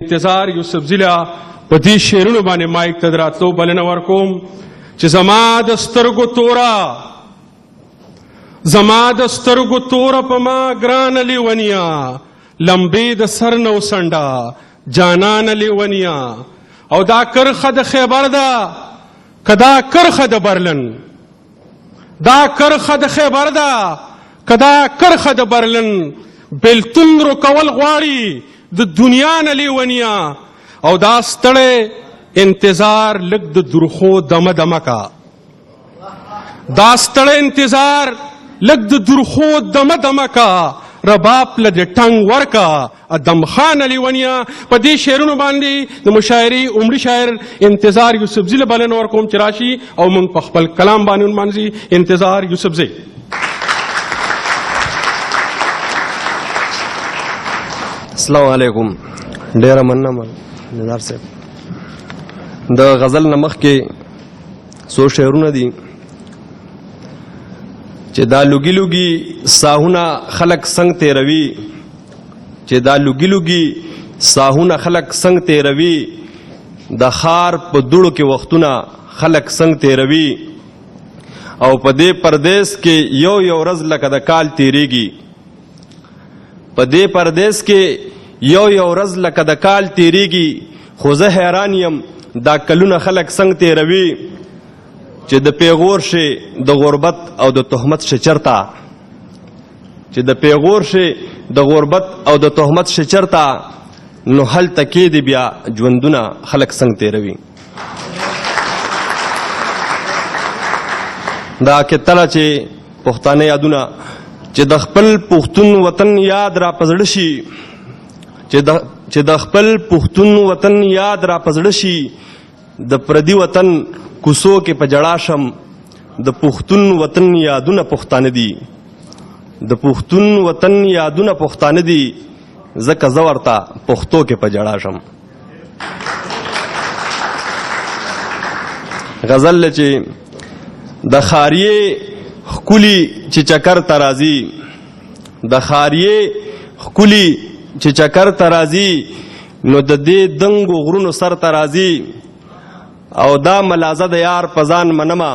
انتظار یوسف زیلا په دې شعرونو باندې مایک ته دراتلو بلنه ورکوم چې زما د سترګو توره په ما ګرانه لیونیا لمبې د سر نه وسنډه جانانه لیونیا او دا کرخه د خیبر ده که دا کرخه د برلن دا کرخه د خیبر ده که دا کرخه د برلن بلتون رکول غواړي د دنیا نه لیونیا او دا ستړی انتظار لږ د درخو دمه دمه کا دا ستړی انتظار لږ د درخو دمه دمه کا رباب له د ټنګ ورکا ادم خان لیونیا په دې شعرونو باندې د مشاعري عمري شاعر انتظار یوسف زی له بلنه ورکوم چې راشي او موږ په خپل کلام باندې ونمانځي. انتظار یوسف زی. السلام علیکم. ډیره مننه نظار صاحب. د غزل نه مخکې څو شعرونه دي چې دا لوګي لوګي ساهونه خلق څنګه تیروي خلق څنګه تیروي د خار په دوړو کې وختونه خلق څنګه تیروي او په دې پردیس کې یو ورځ لکه د کال تیریږي خو زه حیران یم دا کلونه خلق څنګه تیروي چې د پیغور شي د غربت او د تهمت شي چرتا نو هلته کې دی بیا ژوندونه خلق څنګه تیروي. دا کتله چې پښتانه یادونه چې د خپل پښتون وطن یاد را پزړ شي د پردي وطن کوڅو کې په جړا شم د پښتون وطن یادونه پښتانه دي ځکه زه ورته پښتو کې په جړا شم. غزل چې د خاریې ښکلي چې چکر ته راځي نو د دې دنګو غرونو سر ته راځي او دا ملازه د یار پزان منما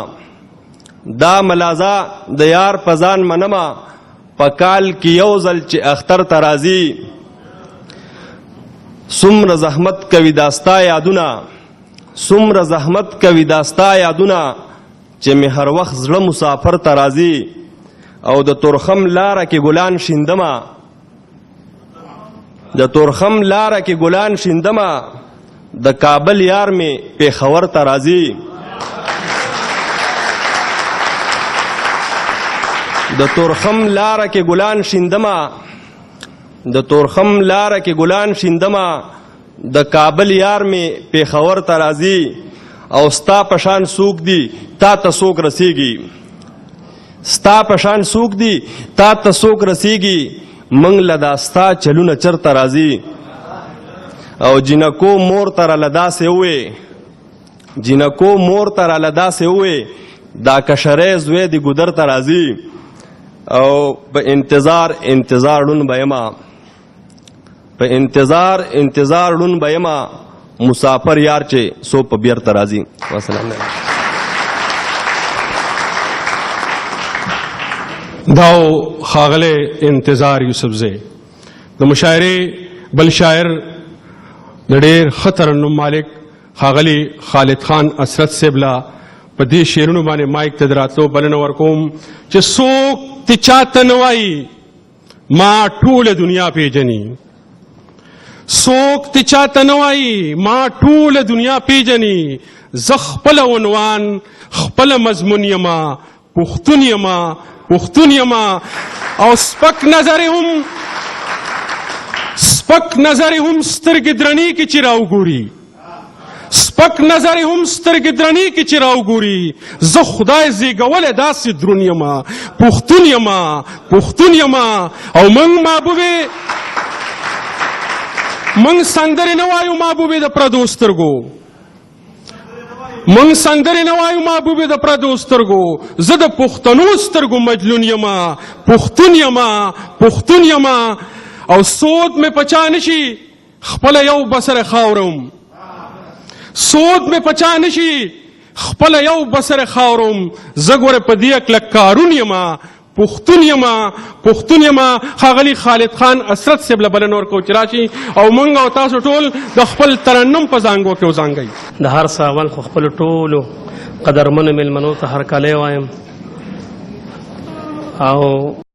په کال کې یو ځل چې اختر ته راځي څومره زحمت کوي داستا یادونه چې مې هر وخت زړه مسافر ته راځي او د تورخم لاره کې ګلان شیندمه د کابل یار مې پیښور ته راځي د تورخم لاره کې ګلان شیندمه د کابل یار مې پیښور ته راځي او ستا پشان سوق دی تا ته څوک رسیږي منګ لدا ستا چلونه چرته راځي او جنکو مور تر لداسه وې دا کشرې زوی دی ګدر ته راځي او په انتظار ډون بېما مسافر یار چې سو په بیر ته راځي. والسلام علیکم. داو خاغله انتظار یوسف زی د مشاعري بل شاعر د ډېر خطر نوم مالک خاغلی خالد خان اسرت سیبلا په دې شعرونو باندې مایک ته دراتلو بلنه ورکوم چې څوک ته چاته نه وایي ما ټوله دنیا پیژني زه خپله عنوان خپله مضمون یما پښتون یما او سپک نظر هم سترګې درنې کې چې راوګوري زه خدای زیږولی داسې درون یما پښتون یما او موږ سندرې نه وایو محبوبې د پردو سترګو زه د پښتنو سترګو مجنون یما پښتون یما او سود مې پچا نشي خپل یو بسر خاورم سود مې پچا نشي خپل یو بسر خاورم زه ګوره په دې کلک کارون یما پښتون یما ښاغلي خالد خان اسرت صاحب له بلنه ورکوو چې راشي او موږ او تاسو ټول د خپل ترنم په زانګو کې وزانګئ. د هر څه اول خو خپلو ټولو قدرمنو مېلمنو ته هرکلی وایم او